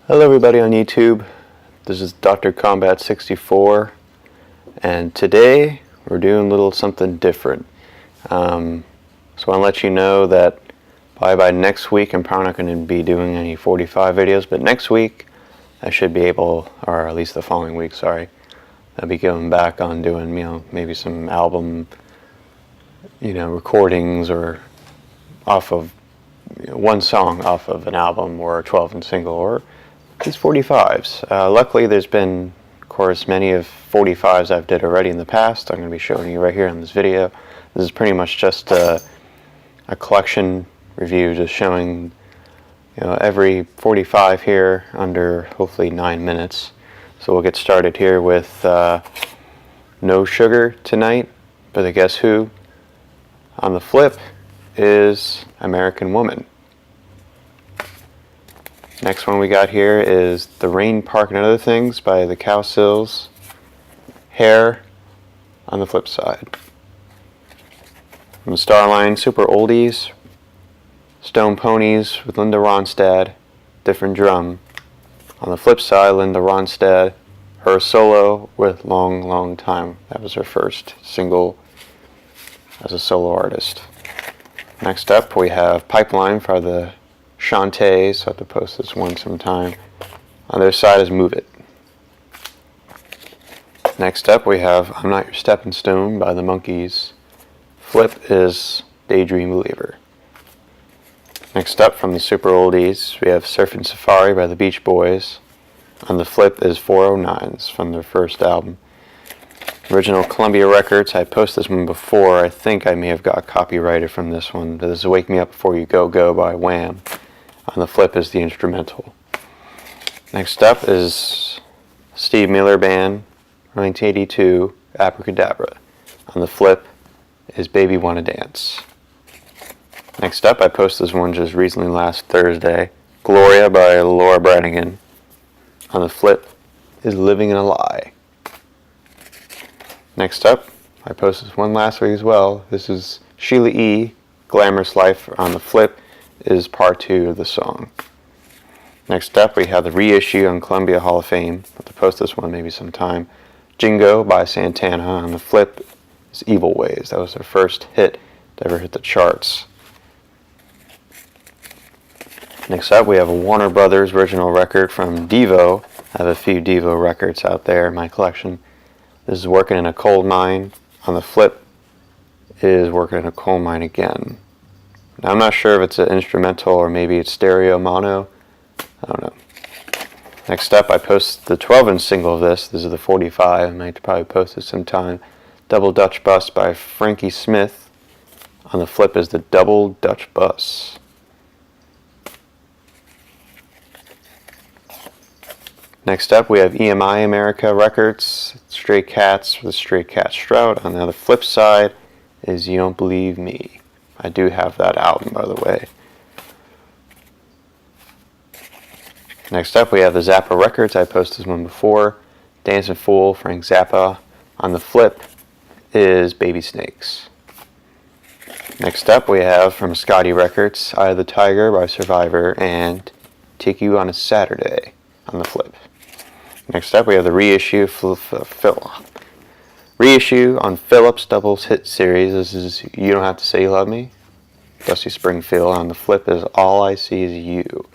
Hello everybody on YouTube, this is Dr. Combat 64 and today we're doing a little something different. So I want to let you know that by next week I'm probably not going to be doing any 45 videos, but next week I should be able, or at least the following week, sorry, I'll be going back on doing, maybe some album, recordings or off of one song off of an album or a 12-inch single or these 45s. Luckily there's been, of course, many of 45s I've did already in the past. I'm going to be showing you right here in this video. This is pretty much just a collection review, just showing every 45 here under hopefully 9 minutes. So we'll get started here with No Sugar Tonight by the Guess Who. On the flip is American Woman. Next one we got here is The Rain Park and Other Things by the Cowsills. Hair on the flip side. From the Starline, Super Oldies, Stone Ponies with Linda Ronstadt, Different Drum. On the flip side, Linda Ronstadt, her solo with Long, Long Time. That was her first single as a solo artist. Next up we have Pipeline for the Shantays. I have to post this one sometime. On their side is Move It. Next up we have I'm Not Your Stepping Stone by the Monkees. Flip is Daydream Believer. Next up from the Super Oldies we have Surfin' Safari by the Beach Boys. On the flip is 409s from their first album. Original Columbia Records. I posted this one before. I think I may have got copyrighted from this one. This is Wake Me Up Before You Go Go by Wham. On the flip is the instrumental. Next up is Steve Miller Band, 1982, Abracadabra. On the flip is Baby Wanna Dance. Next up, I posted this one just recently last Thursday, Gloria by Laura Branigan. On the flip is Living in a Lie. Next up, I posted this one last week as well. This is Sheila E., Glamorous Life. On the flip is part 2 of the song. Next up, we have the reissue on Columbia Hall of Fame. I'll have to post this one maybe sometime. Jingo by Santana. On the flip is Evil Ways. That was their first hit to ever hit the charts. Next up, we have a Warner Brothers original record from Devo. I have a few Devo records out there in my collection. This is Working in a Coal Mine. On the flip is Working in a Coal Mine Again. Now, I'm not sure if it's an instrumental or maybe it's stereo mono. I don't know. Next up, I post the 12-inch single of this. This is the 45. I might probably post it sometime. Double Dutch Bus by Frankie Smith. On the flip is the Double Dutch Bus. Next up, we have EMI America Records, Stray Cats with Stray Cat Strout. On the other flip side is You Don't Believe Me. I do have that album, by the way. Next up, we have the Zappa Records. I posted this one before. Dancing Fool, Frank Zappa. On the flip is Baby Snakes. Next up, we have from Scotty Records, Eye of the Tiger by Survivor and Take You on a Saturday on the flip. Next up, we have the reissue on Phillips Doubles Hit Series. This is You Don't Have to Say You Love Me. Dusty Springfield. On the flip is All I See Is You.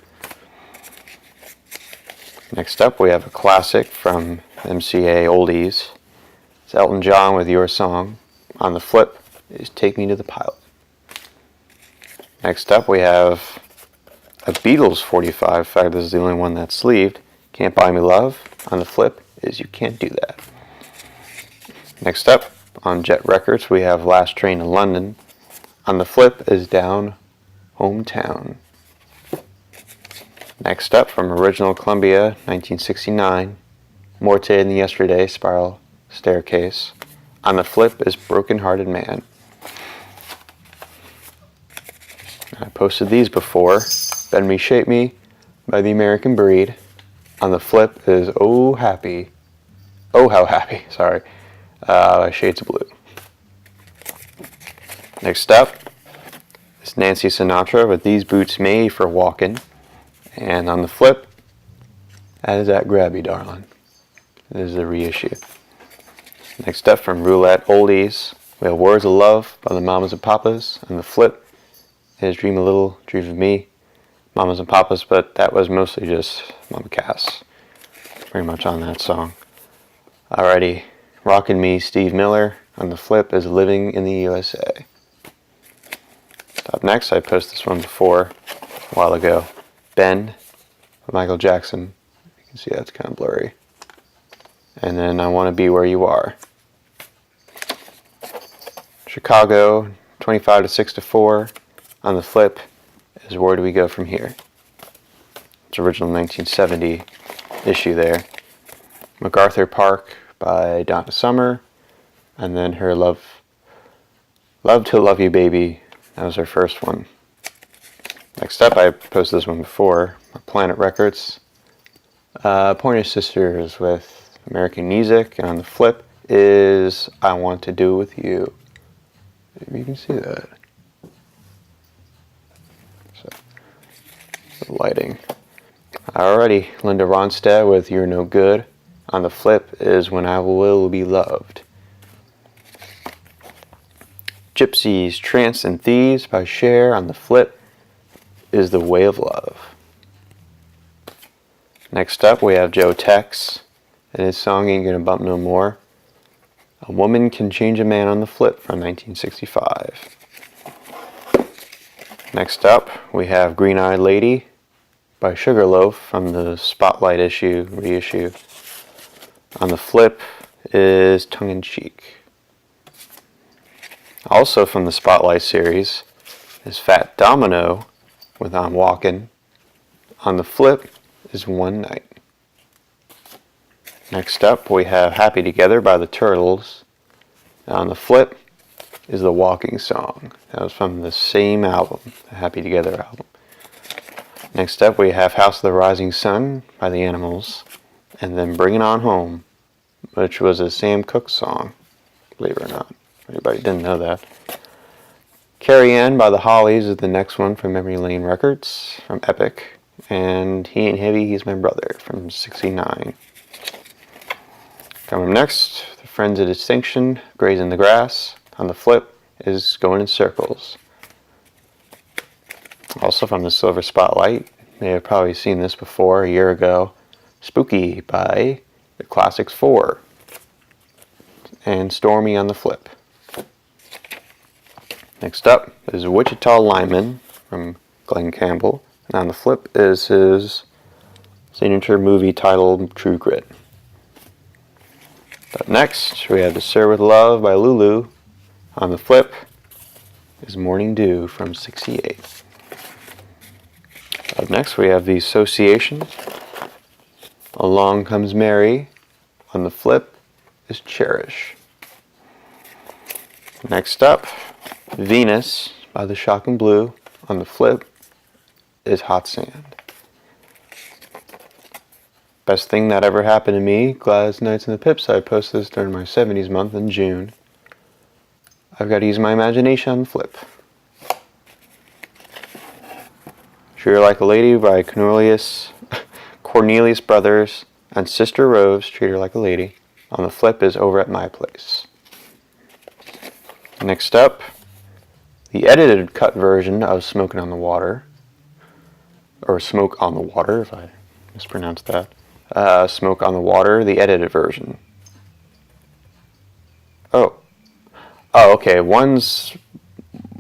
Next up, we have a classic from MCA Oldies. It's Elton John with Your Song. On the flip is Take Me to the Pilot. Next up, we have a Beatles 45. In fact, this is the only one that's sleeved. Can't Buy Me Love. On the flip is You Can't Do That. Next up, on Jet Records, we have Last Train to London. On the flip is Down Hometown. Next up, from Original Columbia, 1969, More Today Than Yesterday, Spiral Staircase. On the flip is Broken Hearted Man. I posted these before. Bend Me, Shape Me by The American Breed. On the flip is Oh Happy. Oh How Happy, sorry. Shades of Blue. Next up is Nancy Sinatra with These Boots Made for Walkin'. And on the flip How does that grab you, darling? This is a reissue. Next up from Roulette Oldies, we have Words of Love by the Mamas and Papas. And the flip is Dream a Little, Dream of Me, Mamas and Papas, but that was mostly just Mama Cass. Pretty much on that song. Alrighty, Rockin' Me, Steve Miller. On the flip is Living in the USA. Up next, I posted this one before, a while ago. Ben, Michael Jackson. You can see that's kind of blurry. And then I Want to Be Where You Are. Chicago, 25 to 6 to 4. On the flip is Where Do We Go From Here? It's original 1970 issue there. MacArthur Park by Donna Summer. And then her Love to Love You Baby. That was her first one. Next up, I posted this one before. Planet Records. Pointer Sisters with American Music. And on the flip is I Want to Do With You. Maybe you can see that. So, the lighting. Alrighty, Linda Ronstadt with You're No Good. On the flip is When I Will Be Loved. Gypsies, Trance and Thieves by Cher. On the flip is The Way of Love. Next up we have Joe Tex and his song Ain't Gonna Bump No More. A Woman Can Change a Man on the Flip from 1965. Next up we have Green Eyed Lady by Sugarloaf from the Spotlight reissue. On the flip is Tongue in Cheek. Also from the Spotlight series is Fat Domino with I'm Walkin'. On the flip is One Night. Next up we have Happy Together by the Turtles. On the flip is the Walking Song. That was from the same album, the Happy Together album. Next up we have House of the Rising Sun by the Animals. And then Bring It On Home, which was a Sam Cooke song, believe it or not. Anybody didn't know that. Carrie Ann by the Hollies is the next one from Memory Lane Records, from Epic. And He Ain't Heavy, He's My Brother from 69. Coming up next, The Friends of Distinction, Grazing the Grass. On the flip is Going in Circles. Also from the Silver Spotlight, you may have probably seen this before a year ago. Spooky by the Classics 4. And Stormy on the flip. Next up is Wichita Lineman from Glenn Campbell. And on the flip is his signature movie titled True Grit. Up next, we have To Serve With Love by Lulu. On the flip is Morning Dew from 68. Up next, we have The Association. Along Comes Mary. On the flip is Cherish. Next up, Venus by the Shocking Blue. On the flip is Hot Sand. Best thing that ever happened to me, Gladys Nights in the Pips. I posted this during my 70s month in June. I've got to use my imagination on the flip. Treat Her Like a Lady by Cornelius Brothers and Sister Rose, Treat Her Like a Lady. On the flip is Over at My Place. Next up, the edited cut version of Smokin' on the Water. Or Smoke on the Water, if I mispronounced that. Smoke on the Water, the edited version. Oh, okay.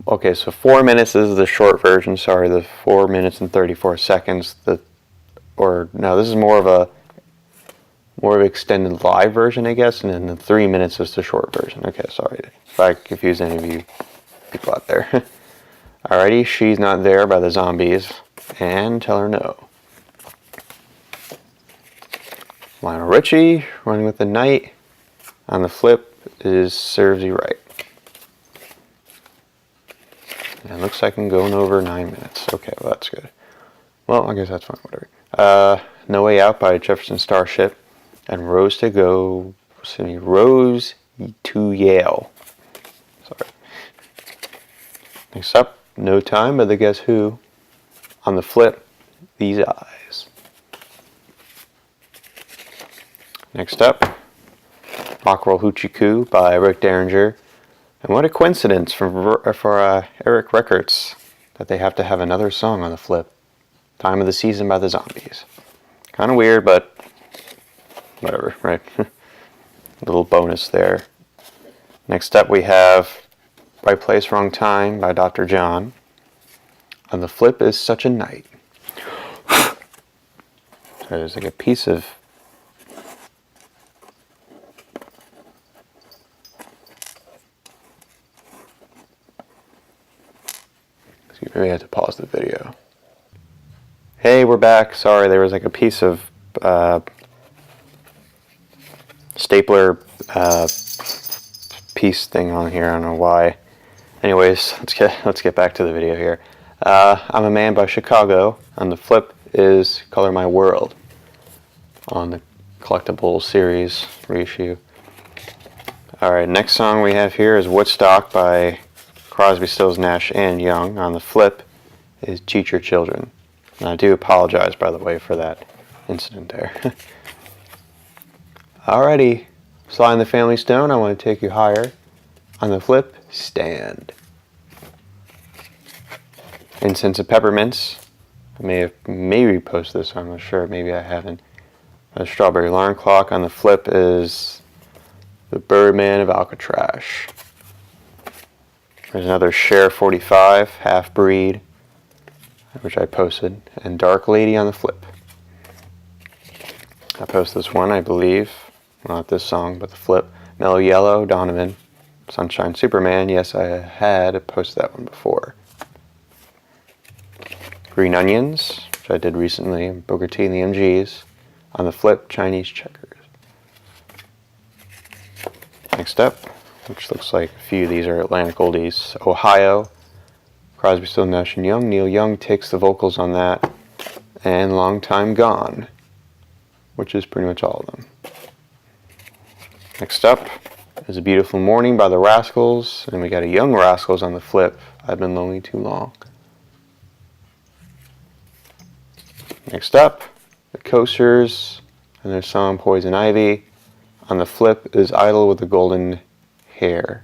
Okay, so 4 minutes is the short version. Sorry, the 4 minutes and 34 seconds. This is more of an extended live version, I guess, and then the 3 minutes is the short version. Okay, sorry if I confuse any of you people out there. Alrighty, She's Not There by the Zombies, and Tell Her No. Lionel Richie, Running with the Night. On the flip is Serves You Right. And it looks like I'm going over 9 minutes. Okay, well that's good. Well, I guess that's fine, whatever. No Way Out by Jefferson Starship. And Rose to Yale. Sorry. Next up, No Time by the Guess Who. On the flip, These Eyes. Next up, Rock Roll Hoochie Coo by Rick Derringer. And what a coincidence for Eric Records that they have to have another song on the flip. Time of the Season by the Zombies. Kind of weird, but whatever, right? Little bonus there. Next up we have Right Place, Wrong Time by Dr. John. On the flip is Such a Night. So there's like a piece of maybe I have to pause the video. Hey, we're back. Sorry, there was like a piece of stapler piece thing on here. I don't know why. Anyways, let's get back to the video here. I'm a Man by Chicago. On the flip is Color My World on the collectible series reissue. Alright, next song we have here is Woodstock by Crosby, Stills, Nash and Young. On the flip is Teach Your Children. And I do apologize, by the way, for that incident there. Alrighty, Sly and the Family Stone, I Want to Take You Higher. On the flip, Stand. Incense and Peppermints. I may repost this, I'm not sure, maybe I haven't. The Strawberry Alarm Clock. On the flip is The Birdman of Alcatraz. There's another Cher 45, Half Breed, which I posted, and Dark Lady on the flip. I posted this one, I believe, not this song, but the flip. Mellow Yellow, Donovan, Sunshine Superman. Yes, I had posted that one before. Green Onions, which I did recently, Booker T and the MGs. On the flip, Chinese Checkers. Next up, which looks like a few of these are Atlantic oldies. Ohio, Crosby, Stills, Nash and Young. Neil Young takes the vocals on that. And Long Time Gone, which is pretty much all of them. Next up is A Beautiful Morning by the Rascals. And we got a Young Rascals on the flip, I've Been Lonely Too Long. Next up, the Coasters and their song Poison Ivy. On the flip is Idol with the Golden Head.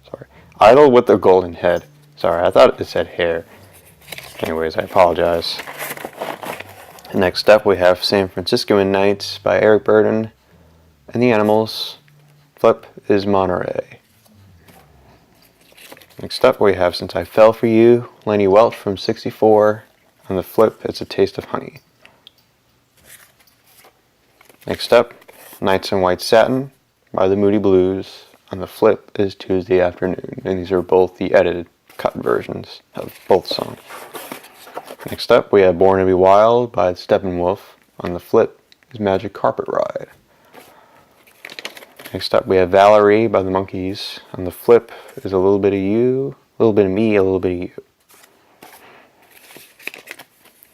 Sorry. Idol with the Golden Head. Sorry, I thought it said hair. Anyways, I apologize. Next up, we have San Francisco in Nights by Eric Burden and the Animals. Flip is Monterey. Next up, we have Since I Fell for You, Lenny Welch from 64. On the flip, it's A Taste of Honey. Next up, Nights in White Satin by the Moody Blues. On the flip is Tuesday Afternoon. And these are both the edited, cut versions of both songs. Next up, we have Born to Be Wild by Steppenwolf. On the flip is Magic Carpet Ride. Next up, we have Valerie by the Monkees. On the flip is A Little Bit of You, A Little Bit of Me, A Little Bit of You.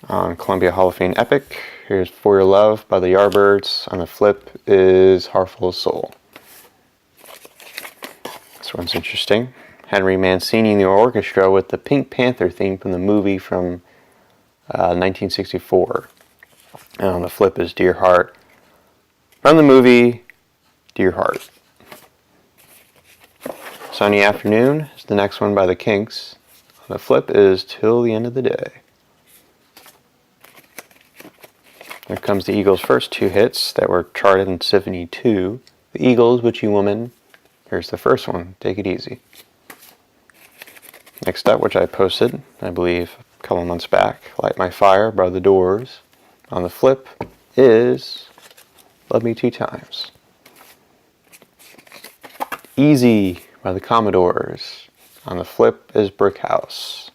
On Columbia Hall of Fame Epic, here's For Your Love by the Yardbirds. On the flip is Heartful of Soul. This one's interesting. Henry Mancini and the orchestra with the Pink Panther theme from the movie from 1964. And on the flip is Dear Heart from the movie Dear Heart. Sunny Afternoon is the next one by the Kinks. On the flip is Till the End of the Day. Here comes the Eagles' first two hits that were charted in 72. The Eagles, Witchy Woman. Here's the first one, Take It Easy. Next up, which I posted, I believe, a couple months back, Light My Fire by The Doors. On the flip is Love Me Two Times. Easy by the Commodores. On the flip is Brick House.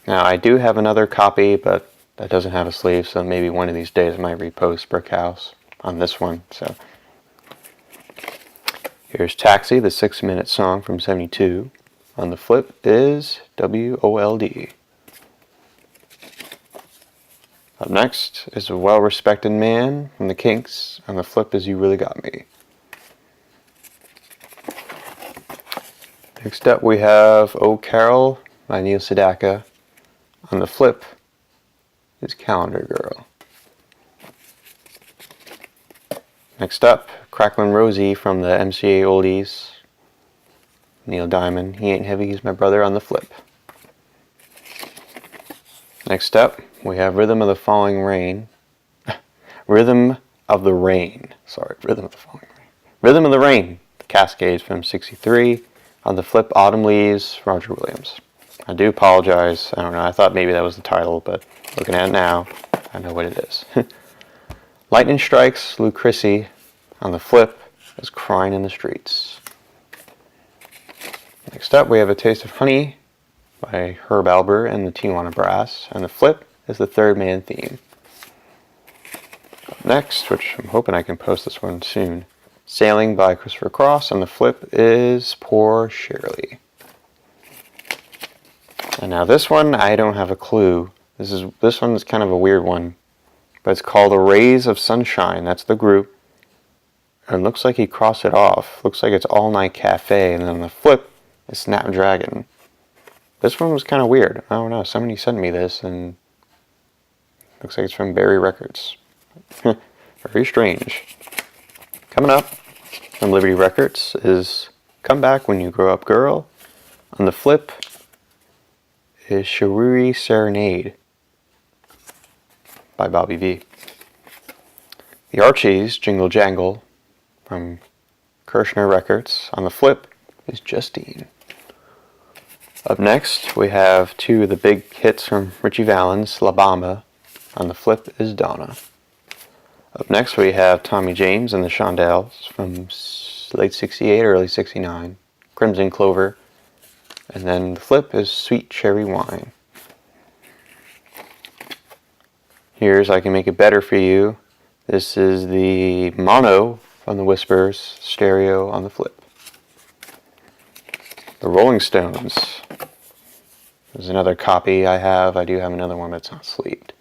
Now, I do have another copy, but that doesn't have a sleeve, so maybe one of these days I might repost Brick House on this one. So here's Taxi, the 6-minute song from 72. On the flip is WOLD. Up next is A Well-Respected Man from the Kinks. On the flip is You Really Got Me. Next up we have Oh Carol by Neil Sedaka. On the flip is Calendar Girl. Next up, Cracklin' Rosie from the MCA Oldies. Neil Diamond, He Ain't Heavy, He's My Brother on the flip. Next up, we have Rhythm of the Falling Rain. Rhythm of the Rain. Sorry, Rhythm of the Falling Rain. Rhythm of the Rain, the Cascades from 63. On the flip, Autumn Leaves, Roger Williams. I do apologize. I don't know. I thought maybe that was the title, but looking at it now, I know what it is. Lightning Strikes, Lou Chrissy. On the flip is Crying in the Streets. Next up, we have A Taste of Honey by Herb Alpert and the Tijuana Brass. And the flip is the Third Man theme. Up next, which I'm hoping I can post this one soon, Sailing by Christopher Cross. And the flip is Poor Shirley. And now this one, I don't have a clue. This one is kind of a weird one. But it's called The Rays of Sunshine. That's the group. And it looks like he crossed it off. Looks like it's All Night Cafe. And then on the flip is Snapdragon. This one was kind of weird. I don't know. Somebody sent me this and looks like it's from Berry Records. Very strange. Coming up from Liberty Records is Come Back When You Grow Up Girl. On the flip is Shiruri Serenade by Bobby V. The Archies, Jingle Jangle from Kirshner Records. On the flip is Justine. Up next, we have two of the big hits from Richie Valens, La Bamba. On the flip is Donna. Up next, we have Tommy James and the Shondells from late 68, early 69. Crimson Clover. And then the flip is Sweet Cherry Wine. Here's I Can Make It Better For You. This is the mono from the Whispers, stereo on the flip. The Rolling Stones. There's another copy I have. I do have another one that's not sleeved.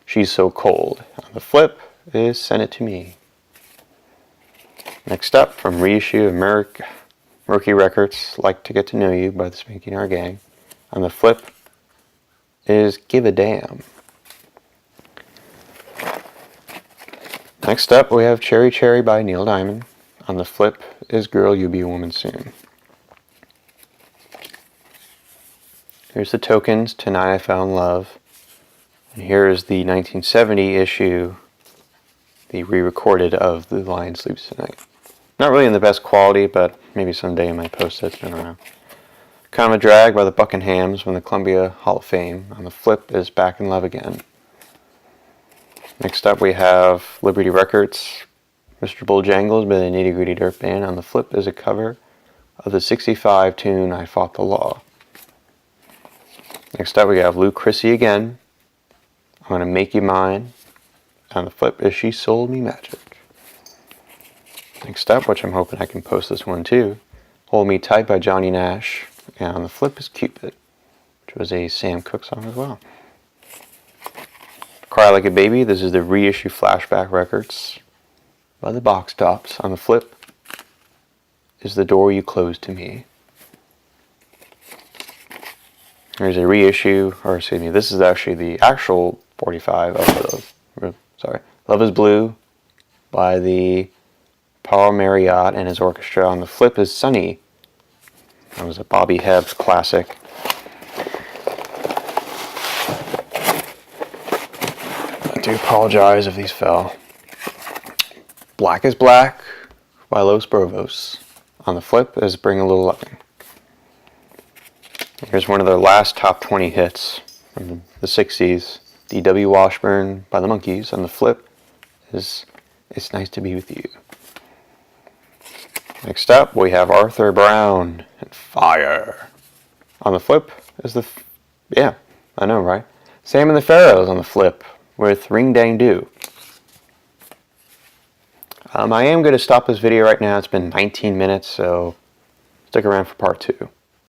She's So Cold. On the flip is Send It To Me. Next up, from reissue of Murky Records, Like to Get to Know You by the Spanky Our Gang. On the flip is Give a Damn. Next up, we have Cherry Cherry by Neil Diamond. On the flip is Girl, You'll Be a Woman Soon. Here's the Tokens, Tonight I Found Love. And here is the 1970 issue, the re-recorded of The Lion Sleeps Tonight. Not really in the best quality, but maybe someday I might post it. I don't know. Kind of a Drag by the Buckenhams from the Columbia Hall of Fame. On the flip is Back in Love Again. Next up we have Liberty Records, Mr. Bojangles by the Nitty Gritty Dirt Band. On the flip is a cover of the 65 tune I Fought the Law. Next up we have Lou Chrissy again. I'm Gonna Make You Mine. On the flip is She Sold Me Magic. Next up, which I'm hoping I can post this one too, Hold Me Tight by Johnny Nash. And on the flip is Cupid, which was a Sam Cooke song as well. Cry Like a Baby, this is the reissue Flashback Records by the Box Tops. On the flip is The Door You Closed to Me. There's a reissue, or excuse me, this is actually the actual 45 of Love is Blue by the Paul Marriott and his orchestra. On the flip is Sunny. That was a Bobby Hebb's classic. I do apologize if these fell. Black is Black by Los Brovos. On the flip is Bring a Little Loving. Here's one of their last top 20 hits from the 60s. D.W. Washburn by the Monkees. On the flip is It's Nice to Be With You. Next up, we have Arthur Brown and Fire. On the flip is yeah, I know, right? Sam and the Pharaohs on the flip with Ring Dang Do. I am going to stop this video right now. It's been 19 minutes, so stick around for part 2.